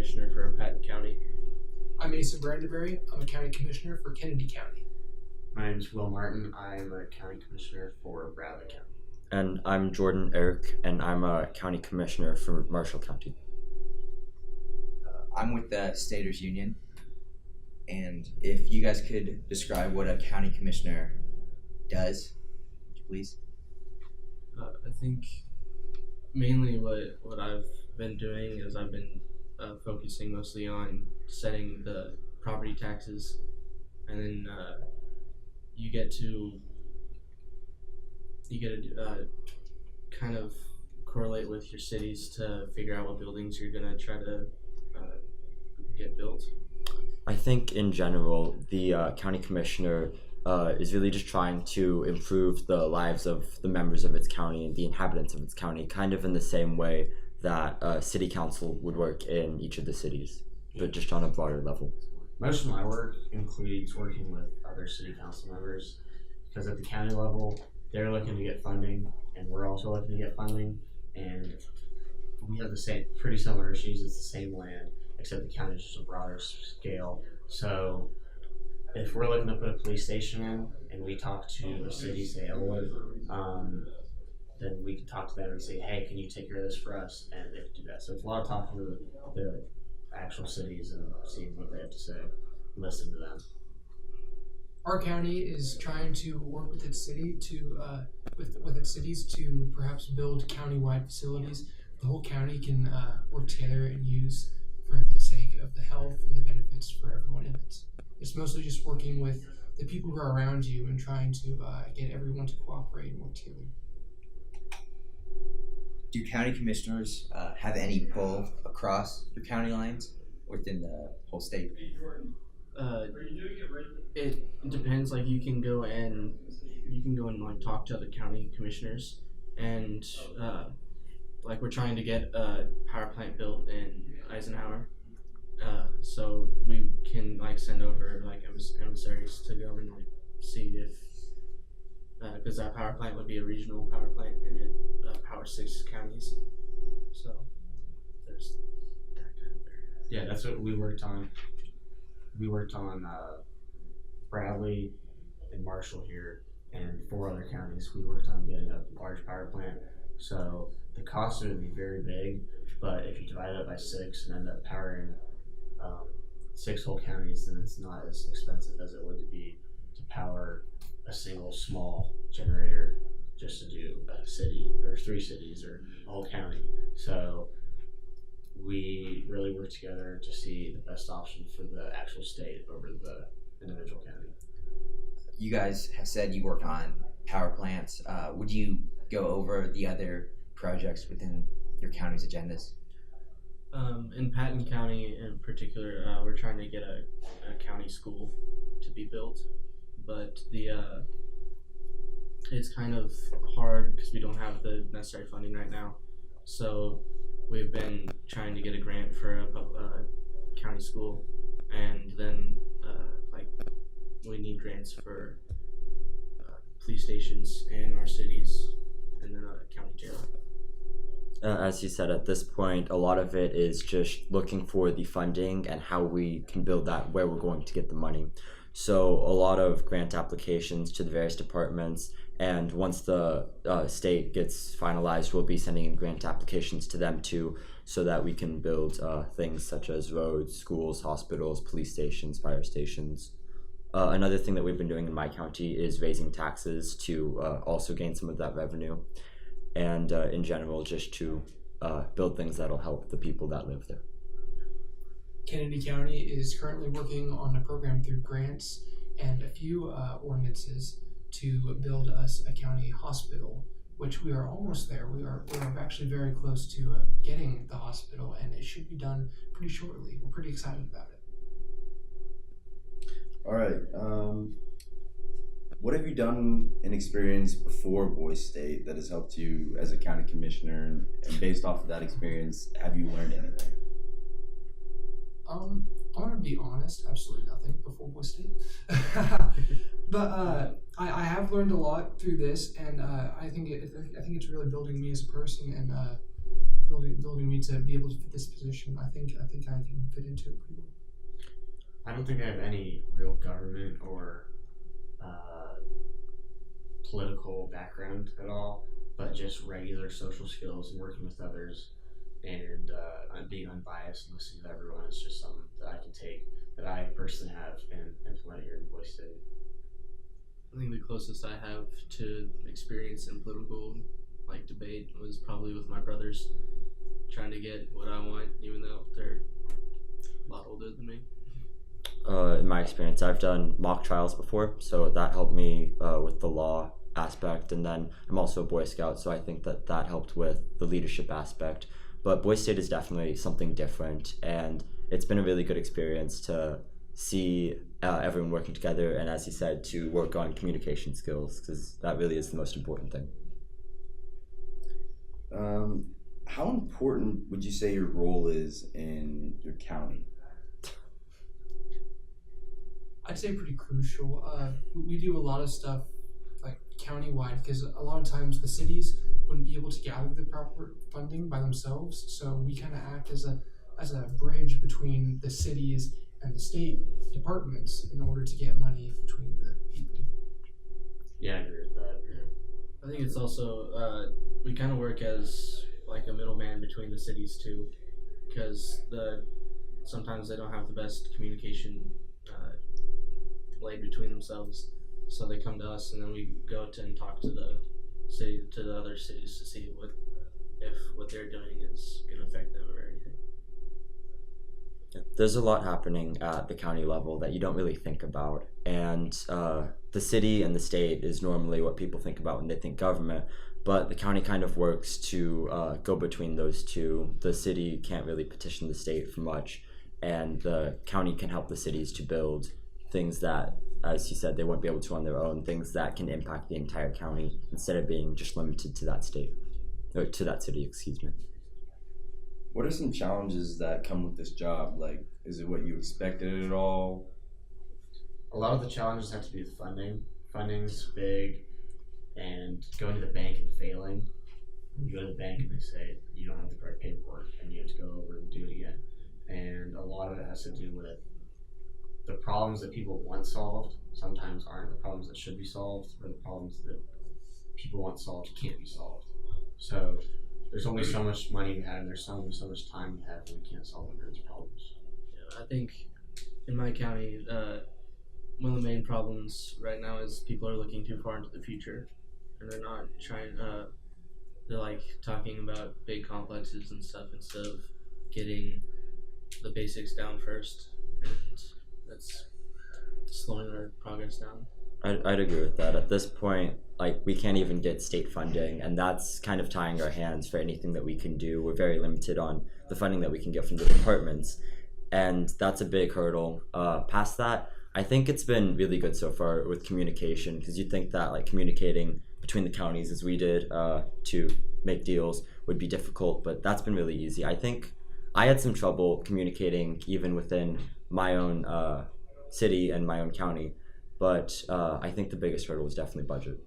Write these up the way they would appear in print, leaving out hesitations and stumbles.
Commissioner for Patton County. I'm Asa Brandenberry. I'm a County Commissioner for Kennedy County. My name is Will Martin. I'm a County Commissioner for Bradley County. And I'm Jordan Eric, and I'm a County Commissioner for Marshall County. I'm with the Staters Union, and if you guys could describe what a county commissioner does, please. I think mainly what I've been doing is I've been focusing mostly on setting the property taxes, and then you get to kind of correlate with your cities to figure out what buildings you're gonna try to get built. I think in general, the county commissioner is really just trying to improve the lives of the members of its county and the inhabitants of its county, kind of in the same way that city council would work in each of the cities, but just on a broader level. Most of my work includes working with other city council members, because at the county level, they're looking to get funding, and we're also looking to get funding, and we have the same, pretty similar issues. It's the same land, except the county is just a broader scale. So if we're looking to put a police station in, and we talk to a city, say Elwood, then we can talk to them and say, hey, can you take care of this for us? And they can do that. So it's a lot of talking to the actual cities and seeing what they have to say, listening to them. Our county is trying to work with its city to with its cities to perhaps build county-wide facilities the whole county can work together and use for the sake of the health and the benefits for everyone in it. It's mostly just working with the people who are around you and trying to get everyone to cooperate and work together. Do county commissioners have any pull across the county lines within the whole state? It depends. Like you can go and like talk to other county commissioners, and like we're trying to get a power plant built in Eisenhower, so we can like send over like emissaries to go and like see if because that power plant would be a regional power plant and it powers 6 counties, so there's that kind of area. Yeah, that's what we worked on. We worked on Bradley and Marshall here, and 4 other counties. We worked on getting a large power plant. So the cost would be very big, but if you divide it up by 6 and end up powering 6 whole counties, then it's not as expensive as it would be to power a single small generator just to do a city or 3 cities or a whole county. So we really work together to see the best option for the actual state over the individual county. You guys have said you work on power plants. Would you go over the other projects within your county's agendas? In Patton County in particular, we're trying to get a county school to be built, but it's kind of hard because we don't have the necessary funding right now. So we've been trying to get a grant for a county school, and then like we need grants for police stations in our cities, and then a county jail. As you said, at this point, a lot of it is just looking for the funding and how we can build that, where we're going to get the money. So a lot of grant applications to the various departments, and once the state gets finalized, we'll be sending in grant applications to them too, so that we can build things such as roads, schools, hospitals, police stations, fire stations. Another thing that we've been doing in my county is raising taxes to also gain some of that revenue, and in general just to build things that'll help the people that live there. Kennedy County is currently working on a program through grants and a few ordinances to build us a county hospital, which we are almost there. We're actually very close to getting the hospital, and it should be done pretty shortly. We're pretty excited about it. All right. What have you done and experienced before Boise State that has helped you as a county commissioner? And based off of that experience, have you learned anything? I'm gonna be honest, absolutely nothing before Boise State. But I have learned a lot through this, and I think it's really building me as a person, and building me to be able to fit this position. I think I can fit into it pretty well. I don't think I have any real government or political background at all, but just regular social skills and working with others and being unbiased and listening to everyone is just something that I can take, that I personally have and implement here in Boise State. I think the closest I have to experience in political debate was probably with my brothers, trying to get what I want, even though they're a lot older than me. In my experience, I've done mock trials before, so that helped me with the law aspect, and then I'm also a Boy Scout, so I think that helped with the leadership aspect. But Boise State is definitely something different, and it's been a really good experience to see everyone working together, and as he said, to work on communication skills, because that really is the most important thing. How important would you say your role is in your county? I'd say pretty crucial. We do a lot of stuff like county-wide because a lot of times the cities wouldn't be able to gather the proper funding by themselves. So we kind of act as a bridge between the cities and the state departments in order to get money between the people. Yeah, I agree with that. I think it's also we kind of work as like a middleman between the cities too, because sometimes they don't have the best communication laid between themselves, so they come to us and then we go and talk to the other cities to see if what they're doing is going to affect them or anything. There's a lot happening at the county level that you don't really think about, and the city and the state is normally what people think about when they think government, but the county kind of works to go between those two. The city can't really petition the state for much, and the county can help the cities to build things that, as you said, they won't be able to on their own, things that can impact the entire county instead of being just limited to that state, or to that city, excuse me. What are some challenges that come with this job? Like, is it what you expected at all? A lot of the challenges have to do with funding. Funding's big, and going to the bank and failing. You go to the bank and they say you don't have the correct paperwork and you have to go over and do it again. And a lot of it has to do with the problems that people want solved sometimes aren't the problems that should be solved, or the problems that people want solved can't be solved. So there's only so much money we have, and there's only so much time we have, and we can't solve those problems. Yeah, I think in my county, one of the main problems right now is people are looking too far into the future, and they're not trying. They're like talking about big complexes and stuff instead of getting the basics down first, and that's slowing our progress down. I'd agree with that. At this point, like, we can't even get state funding, and that's kind of tying our hands for anything that we can do. We're very limited on the funding that we can get from the departments, and that's a big hurdle. Past that, I think it's been really good so far with communication, because you'd think that like communicating between the counties as we did to make deals would be difficult, but that's been really easy. I think I had some trouble communicating even within my own city and my own county, but I think the biggest hurdle was definitely budget.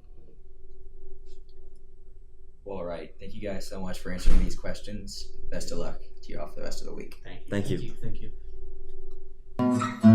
Well, all right. Thank you guys so much for answering these questions. Best of luck to you all for the rest of the week. Thank you. Thank you. Thank you.